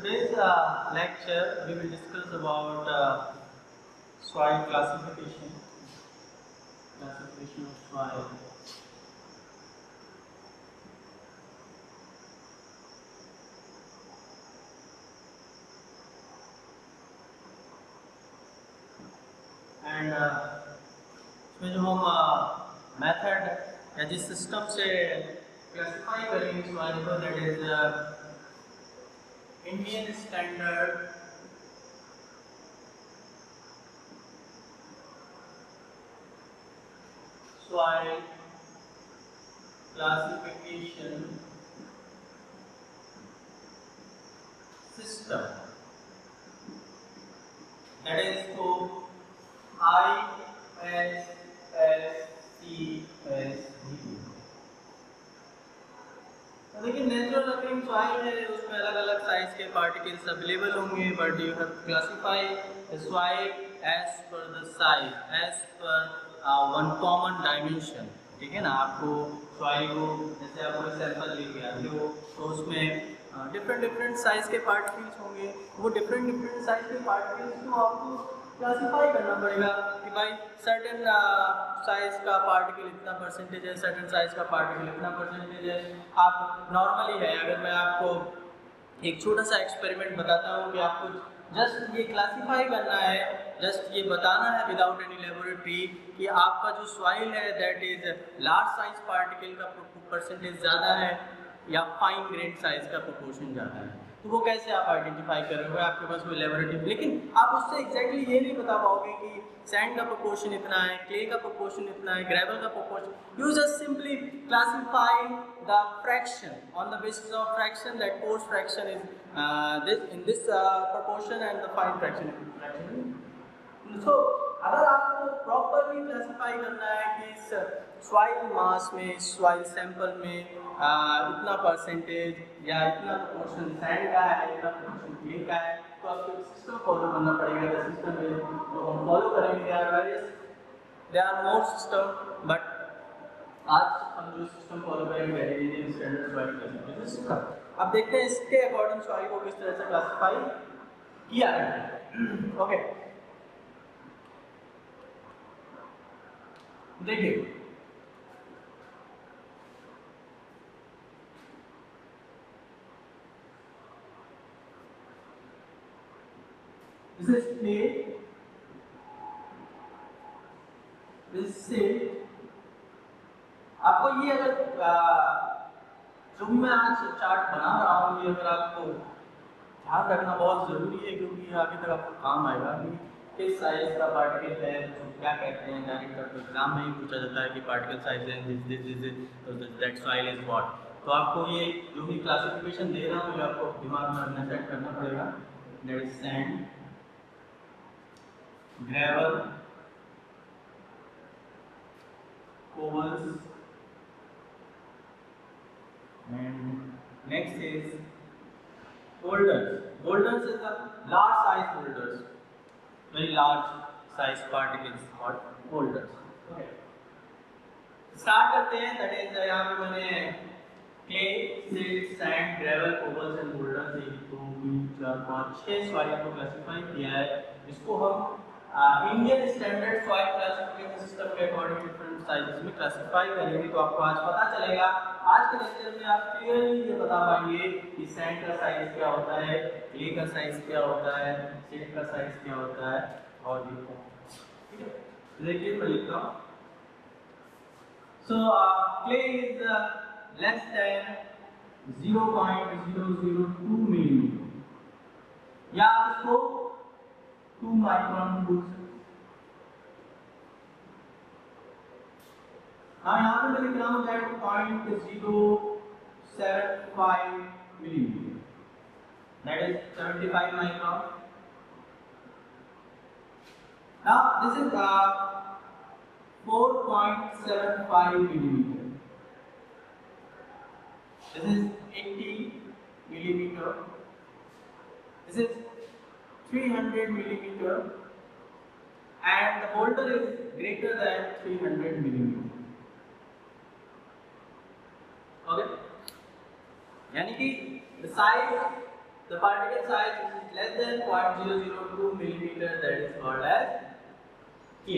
today's lecture we will discuss about soil classification of soil. And इसमें जो हम method या जिस सिस्टम से क्लासिफाई करेंगे सॉइल को, that is Indian standard soil classification system, that is called ISSCSD. लेकिन नेचुरल अकरिंग सॉइल है, उसमें अलग अलग साइज के पार्टिकल्स अवेलेबल होंगे, but you have to classify the soil as per the size, as per one common dimension. ठीक है ना. आपको सॉइल को जैसे आप कोई सैंपल लेके आते हो तो उसमें डिफरेंट साइज के पार्टिकल्स होंगे. वो डिफरेंट साइज के पार्टिकल्स को आपको क्लासिफाई करना पड़ेगा कि भाई सर्टेन साइज का पार्टिकल इतना परसेंटेज है, सर्टेन साइज का पार्टिकल इतना परसेंटेज है. आप नॉर्मली है, अगर मैं आपको एक छोटा सा एक्सपेरिमेंट बताता हूँ कि आपको जस्ट ये क्लासिफाई करना है, जस्ट ये बताना है विदाउट एनी लेबोरेटरी कि आपका जो सॉइल है that is large size particle का परसेंटेज ज़्यादा है या फाइन ग्रेन साइज का प्रोपोर्शन ज़्यादा है. तो वो कैसे आप आइडेंटिफाई करोगे? आपके पास कोई लेबोरेटरी, लेकिन आप उससे एग्जैक्टली ये नहीं बता पाओगे कि सैंड का प्रोपोर्शन इतना है, क्ले का प्रोपोर्शन इतना है, ग्रेवल का proportion. You just simply classify the fraction on the basis of fraction, that coarse fraction is this in this proportion and the fine fraction is fraction. So अगर आपको properly classify करना है कि इस soil मास में, soil sample में इतना percentage या इतना प्रोपोर्शन सैंड का है, इतना प्रोपोर्शन क्ले का है, तो आपको एक सिस्टम फॉलो करना पड़ेगा. द सिस्टम में जो हम फॉलो करेंगे there are more system, but आज हम जो सिस्टम फॉलो करेंगे that is Indian standard soil classification system. अब देखते हैं इसके अकॉर्डिंग सॉइल को किस तरह से क्लासिफाई किया है. ओके, देखिए दिस इज क्ले, दिस से आपको ये अगर जो भी मैं आज चार्ट बना रहा हूँ, ये अगर आपको ध्यान रखना बहुत ज़रूरी है क्योंकि आगे तक आपको काम आएगा कि किस साइज का पार्टिकल है, तो क्या कहते हैं. डायरेक्ट एग्जाम में ही पूछा जाता है कि पार्टिकल साइज है this that soil is what. तो आपको ये जो भी क्लासिफिकेशन दे रहा हूँ ये आपको दिमाग में रखना, सेट करना पड़ेगा. That is sand, gravel, cobbles, and next is boulders. Boulders is the large size boulders, very large size particles called boulders. Okay, start करते हैं. that is यहाँ पे मैंने clay, silt, sand, gravel, cobbles and boulders 1 2 3 4 5 6 soil को classify किया है. इसको हम Indian standard soil classification system के अकॉर्डिंग डिफरेंट साइजेस में क्लासिफाई करेंगे. तो आपको आज पता चलेगा, आज के लेक्चर में आप क्लियरली ये बता पाएंगे कि सैंड का साइज क्या होता है, क्ले का साइज क्या होता है, सिल्ट का साइज क्या होता है और भी. ठीक है, देखिए मैं लिखता हूँ. So clay is less than 0.002 millimeter या इसको 2 माइक्रोन बोल सकते. हाँ, यहाँ पे मैं लिख रहा हूँ that 0.075 millimetre, that is 75 micron. Now this is 4.75 millimeter. This is 80 millimeter. This is 300 millimeter, and the boulder is greater than 300 millimeter. Okay, यानी कि the the particle size is less than 0.002 millimeter, that is called as K.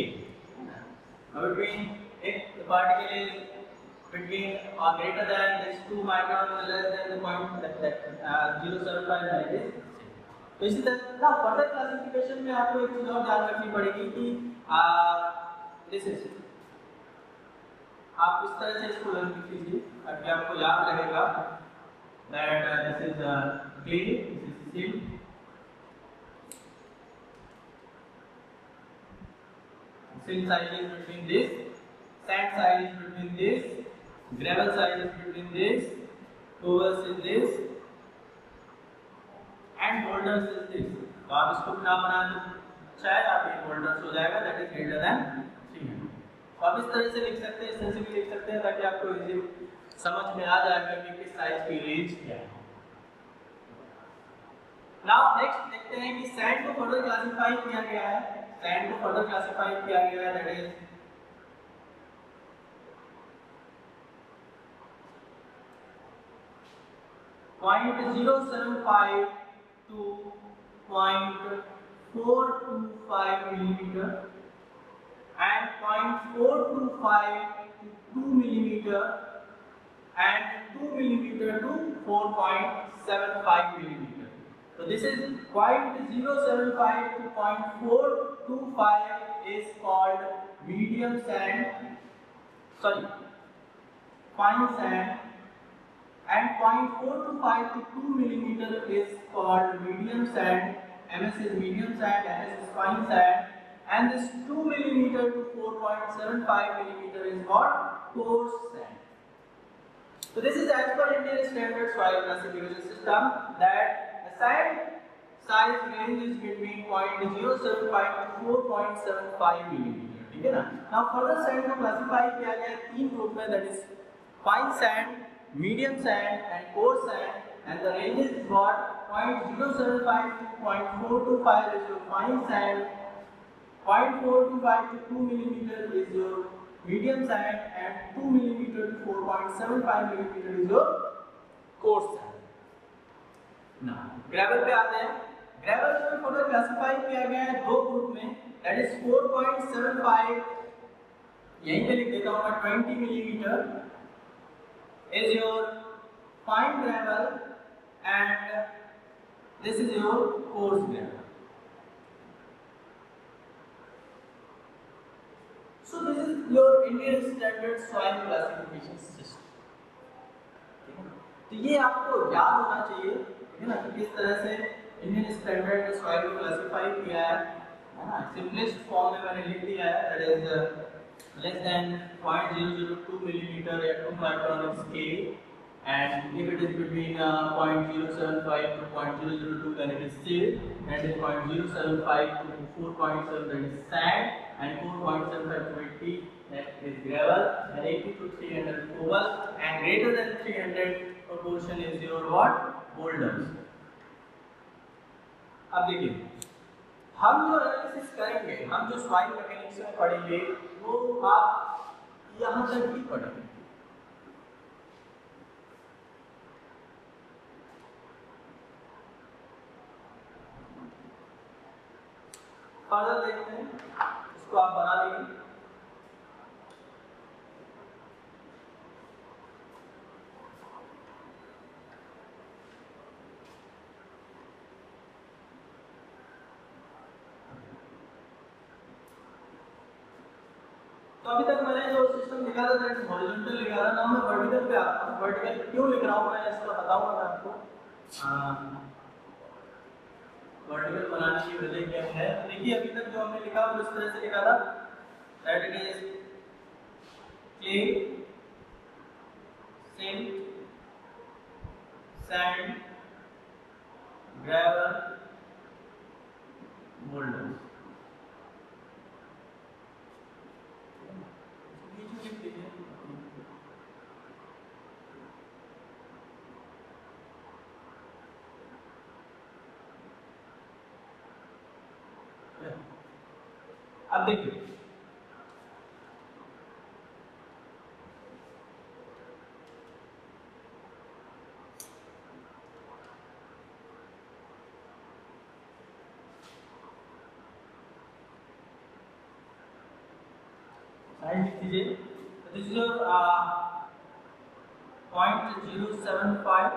Now between, if the particle is between or greater than this 2 micron or less than the point that 0.75 like this. तो इसी तरह further classification में आपको एक चीज और ध्यान रखनी पड़ेगी कि दिस इज, आप इस तरह से इसको लर्न कीजिए ताकि आपको याद रहेगा that this is clay, this is silt, silt size is between this, sand size is between this, gravel size is between this, cobbles is this, and boulders is this. तो आप इसको ना बना दो, अच्छा है, आप ये boulders हो जाएगा, that is greater than 300. तो आप इस तरह से लिख सकते हैं, इस तरह से भी लिख सकते हैं ताकि आपको इजी समझ में आ जाएगा कि किस साइज की रेंज क्या है. नाउ नेक्स्ट देखते हैं कि सैंड को फर्दर क्लासिफाई किया गया है. सैंड को फर्दर क्लासिफाई किया गया है, that is .075 to .425 millimeter and 0.425 to 2 millimeter and 2 millimeter to 4.75 millimeter. So this is 0.075 to 0.425 is called medium sand, sorry, fine sand, and 0.425 to 2 millimeter is called medium sand. MS is medium sand, MS is fine sand, and this 2 millimeter to 4.75 millimeter is called coarse sand. So this is as per Indian standard soil classification system that the sand size range is between 0.075 to 4.75 millimeter. ठीक है ना? Now further sand को classify किया गया है तीन group में, that is fine sand, medium sand and coarse sand, and the range is what 0.075 to 0.425 is your fine sand, 0.425 to 2 millimeter is your medium sand, and 2 millimeter to 4.75 millimeter is your coarse sand. Now gravel पे आते हैं. gravel को further classify किया गया है दो group में, that is 4.75, यहीं पे लिख देता हूँ मैं, 20 millimeter is your fine gravel and this is your coarse gravel. So this is your Indian standard soil classification system. तो ये आपको याद होना चाहिए, है ना, कि किस तरह से इंडियन स्टैंडर्ड ने सॉइल को क्लासिफाई किया है ना. सिंपलेस्ट फॉर्म में मैंने लिख दिया है, that is less than 0.002 millimeter या 2 micron is K, and if it is between 0.075 to 0.002 then it is silt, and is 0.075 to 4.7 that is sand, and 4.75 to 80 that is gravel, and 80 to 300 cobble, and greater than 300 proportion is your what, boulders. अब देखिए हम जो analysis करेंगे, हम जो soil mechanics में पढ़ेंगे वो आप यहाँ तक ही पढ़ेंगे. फर्दर देखते हैं, इसको आप बना लेंगे. तो अभी तक मैंने जो सिस्टम लिखा था दैट इज हॉरिजॉन्टल लिखा था. नाउ मैं वर्टिकल पे आता हूँ. वर्टिकल क्यों लिख रहा हूँ मैं इसका बताऊंगा मैं आपको. वर्टिकल बनाने की वजह क्या है. देखिए अभी तक जो हमने लिखा वो इस तरह से लिखा था, that it is clay, silt, sand, gravel, boulders. अब देखिए साइज लिख दीजिए। This is your 0.075,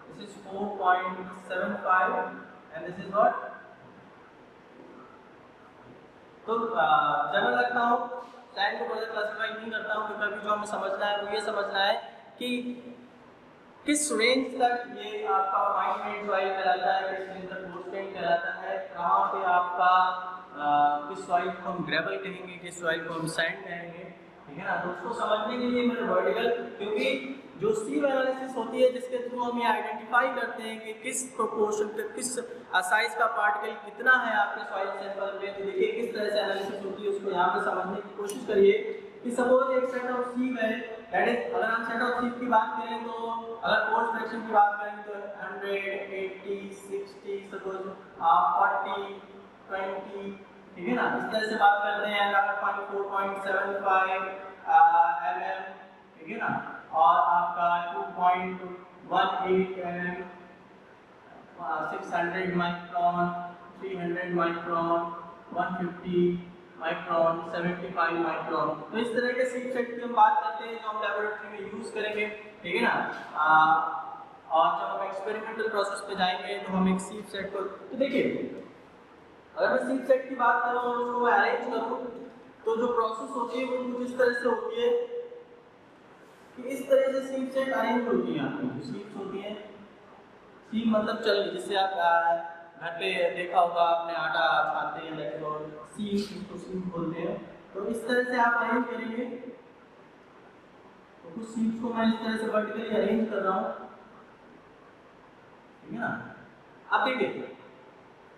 this is 4.75 and this is what. तो जनरल रखता हूँ, साइन को फर्दर क्लासिफाई नहीं करता हूँ, क्योंकि अभी जो हमें समझना है वो ये समझना है कि किस रेंज तक ये आपका फाइन ग्रेड सॉइल कहलाता है, किस रेंज तक कोर्स कहलाता है, कहाँ पे आपका किस सॉइल को हम ग्रेवल कहेंगे, किस सॉइल को हम सैंड कहेंगे, ठीक है ना। तो उसको समझने के लिए मैंने वर्टिकल, क्योंकि जो सीव एनालिसिस होती है जिसके थ्रू हम ये आइडेंटिफाई करते हैं कि किस प्रोपोर्शन पे किस साइज का पार्टिकल कितना है आपके सॉइल सैंपल में, तो देखिए किस तरह से एनालिसिस होती है उसको यहाँ पे समझने की कोशिश करिए। कि सपोज एक सेट ऑफ सीव है, दैट इज अगर हम सेट ऑफ सीव की बात करें तो अगर कोर्स फ्रैक्शन की बात करें तो 100, 80, 60, सपोज 40, 20, ठीक है ना, इस तरह से बात करते हैं। अगर 4.75 mm, ठीक है ना, और आपका 2.18 mm, 600 micron, 300 micron, 150 micron, 75 micron, तो इस तरह के सीव सेट की हम बात करते हैं जो हम लैबोरेटरी में यूज करेंगे, ठीक है ना। और जब हम एक्सपेरिमेंटल प्रोसेस पे जाएंगे तो हम एक सीव सेट को, तो देखिए अगर मैं सीव सेट की बात करूं और उसको अरेंज करूं तो जो प्रोसेस होती है वो कुछ इस तरह से होती है कि इस तरह से सीव सेट अरेंज होती है। आपकी जो सीव्स होती है, सीव मतलब चल, जिससे आप घर पे देखा होगा आपने आटा छानते हैं, दैट इज सीव, इसको सीव बोलते हैं। तो इस तरह से आप अरेंज करेंगे, तो कुछ सीव्स को मैं इस तरह से वर्टिकली अरेंज कर रहा हूँ, ठीक है ना। अब देखिए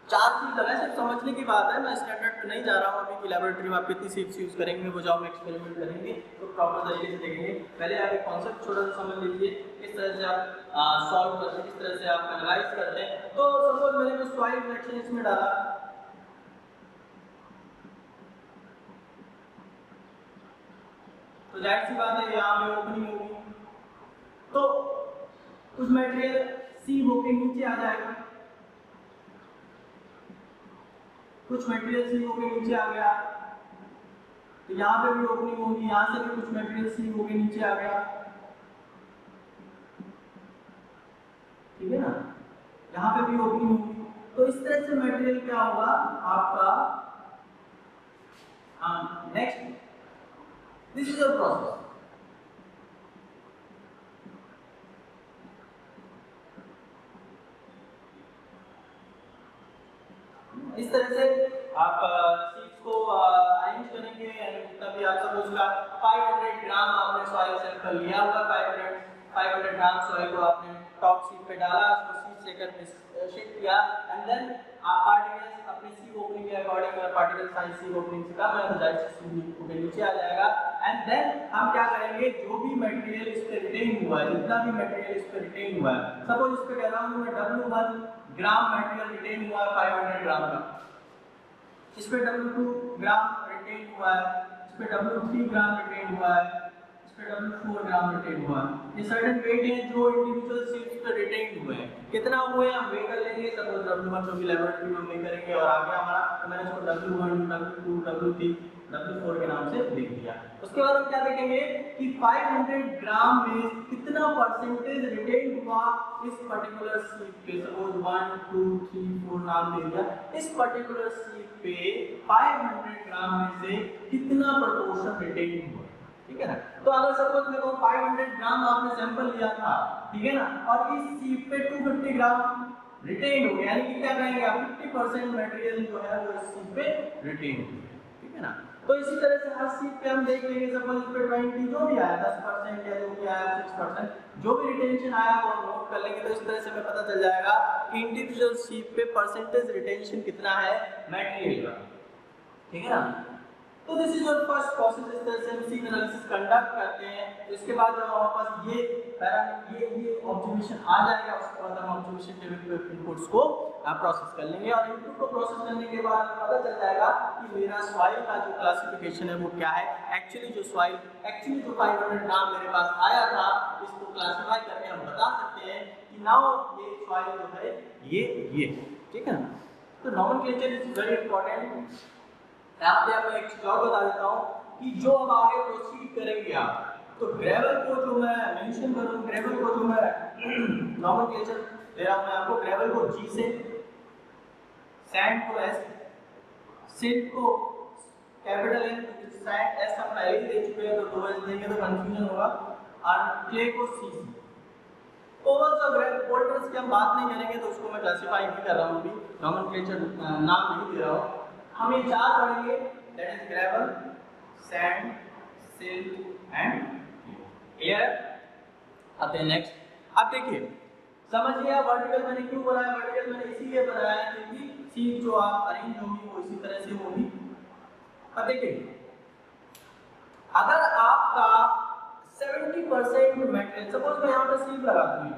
4 चीज है, सिर्फ समझने की बात है, मैं स्टैंडर्ड पे नहीं जा रहा हूँ अभी कि लैबोरेटरी में आप कितनी सीव्स यूज करेंगे, वो जाओ हम एक्सपेरिमेंट करेंगे तो प्रॉपर तरीके से देखेंगे। पहले आप एक कॉन्सेप्ट छोटा सा समझ लीजिए, किस तरह से आप सॉल्व करते हैं, किस तरह से आप एनालाइज करते हैं। तो सपोज मैंने कुछ सॉइल फ्रैक्शन इसमें डाला, तो जाहिर सी बात है यहाँ पे ओपनिंग होगी, तो कुछ मटेरियल सीव होके नीचे आ जाएगा, कुछ मटेरियल सीव होके नीचे आ गया, तो यहाँ पे भी ओपनिंग होगी, यहाँ से भी कुछ मटेरियल सीव होके नीचे आ गया, ठीक है ना, यहाँ पे भी ओपनिंग होगी। तो इस तरह से मटेरियल क्या होगा आपका next, this is your process. इस तरह से आप सीड्स को अरेंज करेंगे, तभी आप सपोज का 500 ग्राम आपने सॉइल सैंपल लिया होगा, 500 ग्राम सॉइल को आपने टॉप सीड पे डाला, उसको सीड लेकर शिफ्ट किया, एंड देन आप पार्टिकल्स अपने सीव ओपनिंग के अकॉर्डिंग, पार्टिकल साइज सीव ओपनिंग से कम है तो जाहिर से सीव के नीचे आ जाएगा। एंड देन हम क्या करेंगे, जो भी मटेरियल इस पे रिटेन हुआ है, जितना भी मटेरियल इस पे रिटेन हुआ है, सपोज इस पे कह रहा हूँ मैं W1 ग्राम मटेरियल रिटेन हुआ है 500 ग्राम का, इस पे W2 ग्राम रिटेन हुआ है, इस पे W3 ग्राम रिटेन हुआ है, इस पे W4 ग्राम रिटेन हुआ है। ये सर्टेन वेट है जो इंडिविजुअल सीड्स पे रिटेन हुए हैं। कितना हुए हम वेट कर लेंगे, सपोज W1 जो भी लैबोरेटरी में हम करेंगे और आगे हमारा, तो मैंने इसको W1, W2, W3, W4 के नाम से लिख दिया। उसके बाद हम क्या देखेंगे कि 500 ग्राम में कितना परसेंटेज रिटेन हुआ इस पर्टिकुलर सीड पे, सपोज 1, 2, 3, 4 नाम दे दिया, इस पर्टिकुलर सीड पे 500 ग्राम में से कितना प्रोपोर्शन रिटेन हुआ, ठीक है ना। तो अगर सपोज मैं कहूँ 500 ग्राम आपने सैंपल लिया था, ठीक है ना, और इस सीड पे 250 ग्राम रिटेन हो गया, यानी कि क्या कहेंगे आप 50% मटेरियल जो है वो इस सीड पे रिटेन हो गया, ठीक है ना। तो इसी तरह से हर सीट पे हम देख लेंगे, सपोज इस पे 20 जो भी आया 10% या जो भी आया 6%, जो भी रिटेंशन आया वो हम नोट कर लेंगे। तो इस तरह से हमें पता चल जाएगा कि इंडिविजुअल सीट पे परसेंटेज रिटेंशन कितना है मटेरियल का, ठीक है ना। तो this is your first process, इस तरह से हम सीड एनालिसिस कंडक्ट करते हैं। इसके बाद जब हमारे पास ये ऑब्जर्वेशन आ जाएगा, उसके बाद हम ऑब्जर्वेशन टेबल पे इनपुट्स को प्रोसेस कर लेंगे, और इनपुट को प्रोसेस करने के बाद हमें पता चल जाएगा कि मेरा सॉइल का जो क्लासिफिकेशन है वो क्या है। एक्चुअली जो 500 ग्राम मेरे पास आया था, इसको क्लासिफाई करके हम बता सकते हैं कि नाउ ये सॉइल जो है ये, ठीक है ना। तो नॉमेनक्लेचर इज वेरी इंपॉर्टेंट। यहाँ पे मैं एक चीज और बता देता हूँ कि जो अब आगे प्रोसीड करेंगे आप, तो ग्रेवल को जो मैं मेंशन करूं, ग्रेवल को जो मैं नॉमेनक्लेचर दे रहा हूं मैं आपको, ग्रेवल को G से, सैंड को S, सिल्ट को कैपिटल N, सैंड S हम पहले ही दे चुके हैं तो 2S देंगे तो कंफ्यूजन होगा, और क्ले को C से। ओवल्स और बोल्टर्स की हम बात नहीं करेंगे तो उसको मैं क्लासिफाई नहीं कर रहा हूँ, अभी नॉमेनक्लेचर नाम नहीं दे रहा हूँ। हम ये चार पढ़ेंगे, that is gravel, sand, silt and clear. आते हैं नेक्स्ट। अब देखिए समझिए वर्टिकल मैंने क्यों बनाया, वर्टिकल मैंने इसीलिए बनाया क्योंकि सीट जो आप अरेंज होगी वो इसी तरह से होगी। अब देखिए अगर आपका 70% मेटेरियल, सपोज मैं यहाँ पे सीट लगा दूँ,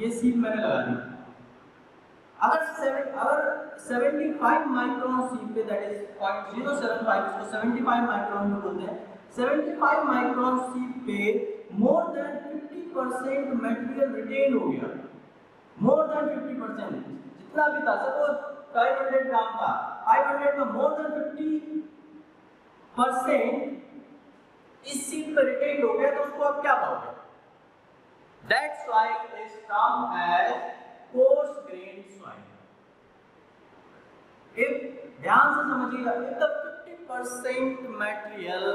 ये सीट मैंने लगा दी, अगर 75 माइक्रोन सीट पे, दैट इज 0.075, इसको 75 माइक्रोन में बोलते हैं, 75 माइक्रोन सीट पे मोर देन 50% मटेरियल रिटेन हो गया, मोर देन 50%, जितना भी था, सपोज 500 ग्राम था, 500 में मोर देन 50% इस सीट पर रिटेन हो गया, तो उसको आप क्या कहोगे? That soil is termed as coarse grained soil. If ध्यान से समझिएगा, if the 50% material,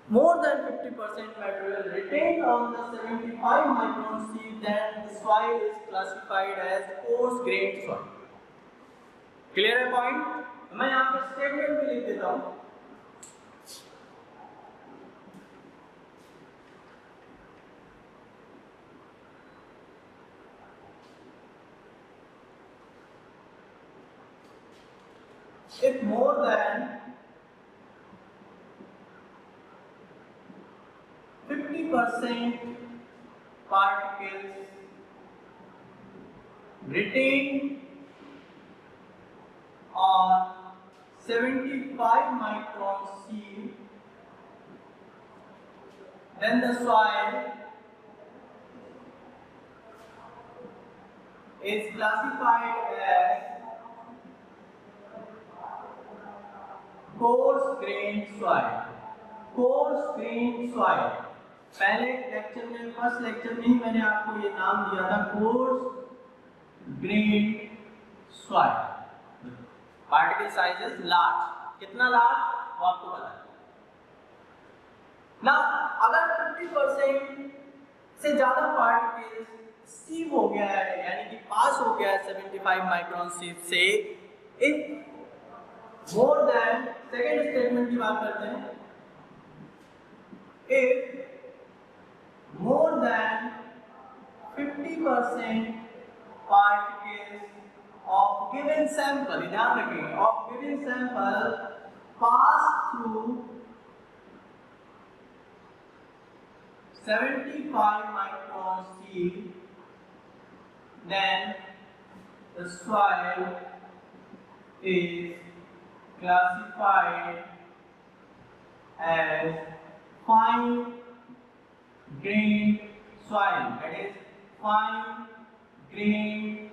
more than 50% material retained on the 75 micron seed, then the soil is classified as coarse grained soil. Clear है point? मैं यहाँ पे statement भी लिख देता हूँ। If more than 50% particles retained on 75 micron seed, then the soil is classified as coarse grained soil. coarse grained soil, पहले lecture में, फर्स्ट लेक्चर में ही मैंने आपको ये नाम दिया था, coarse grained soil. Particle size is large, कितना लार्ज वो आपको पता है ना। अगर 50% से ज्यादा पार्टिकल सीव हो गया है, यानी कि पास हो गया है 75 माइक्रोन सीव से, if more than, second statement की बात करते हैं, if more than 50% particles of given sample, ध्यान रखिए, of given sample pass through 75 micron sieve, then the soil is classified as fine grained soil, that is fine grained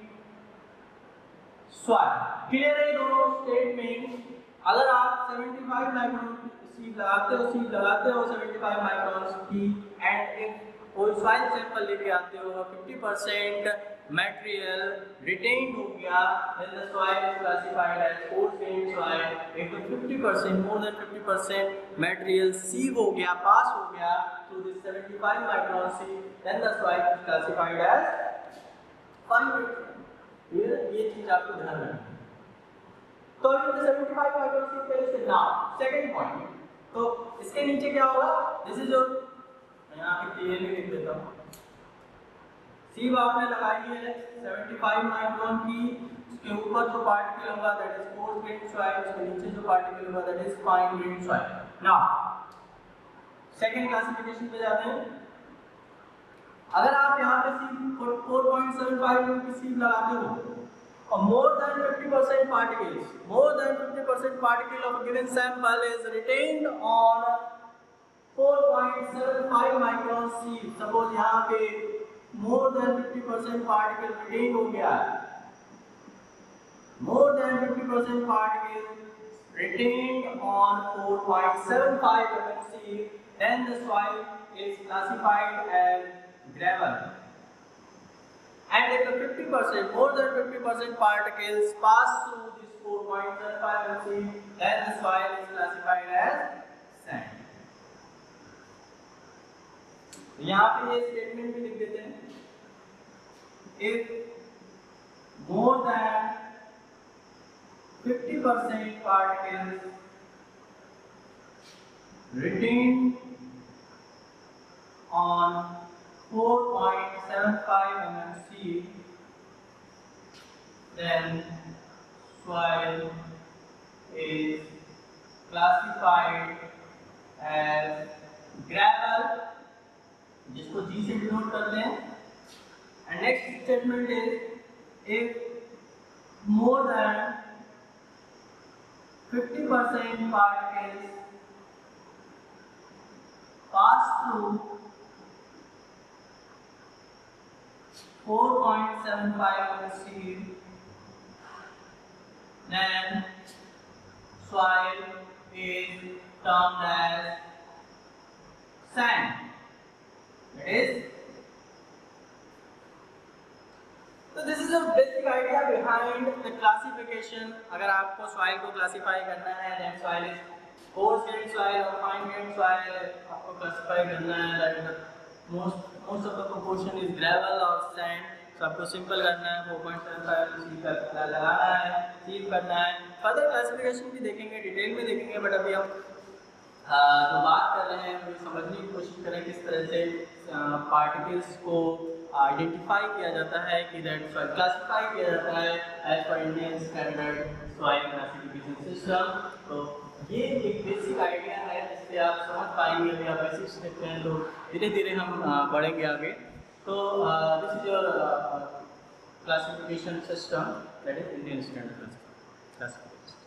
soil. Clear है दोनों statement? अगर आप 75 माइक्रोन सीड लगाते हो 75 micron की, and एक कोई सॉइल सैंपल लेके आते हो, 50% मटेरियल रिटेन्ड हो गया, then the soil is classified as coarse grained soil. एक 50%, more than 50% मटेरियल सीव हो गया, पास हो गया through this 75 micron sieve, then the soil is classified as fine grained. ये चीज आपको ध्यान रखना है। तो 75 माइक्रोन सीव पे इसके नाम, सेकंड पॉइंट, तो इसके नीचे क्या होगा, दिस इज योर, मैं यहाँ पे क्लियरली लिख देता हूँ, सीव आपने लगाई है 75 माइक्रोन की, उसके ऊपर जो पार्टिकल होगा that is course grand soil, उसके नीचे जो पार्टिकल होगा that is fine grand soil. Now second classification पे जाते हैं। अगर आप यहाँ पे सीव 4.75 की सीव लगाते हो और more than 50% particles, more than 50% particle of a given sample is retained on 4.75 micron sieve, suppose यहाँ पे more than 50% particle retain हो गया है, more than 50% particle retained on 4.75 mmC, then the soil is classified as gravel. And if the 50%, more than 50% particles pass through this 4.75 mmC, then the soil is classified as sand. यहाँ पे ये statement भी लिख देते हैं, if more than 50% particles retained on 4.75 mmC, then soil is classified as gravel, जिसको G से denote करते हैं. And next statement is, if more than 50% particles pass through 4.75 mmC, then soil is termed as sand. That is, so this is a basic idea behind the classification. अगर आपको soil को classify करना है, then soil is coarse grained soil or fine grained soil आपको classify करना है. That most of the proportion is gravel or sand. So आपको simple करना है, 4.75 mmC लगाना है, seal करना है. Further classification भी देखेंगे, डिटेल में देखेंगे, but अभी हम जो बात कर रहे हैं वो समझने की कोशिश करें किस तरह से पार्टिकल्स को आइडेंटिफाई किया जाता है, कि दैट सॉइल क्लासिफाई किया जाता है as per Indian standard soil classification system. तो ये एक बेसिक आइडिया है जिससे आप समझ पाएंगे. अभी आप बेसिक्स देखते हैं तो धीरे धीरे हम बढ़ेंगे आगे. तो this is your classification system, that is Indian standard classification.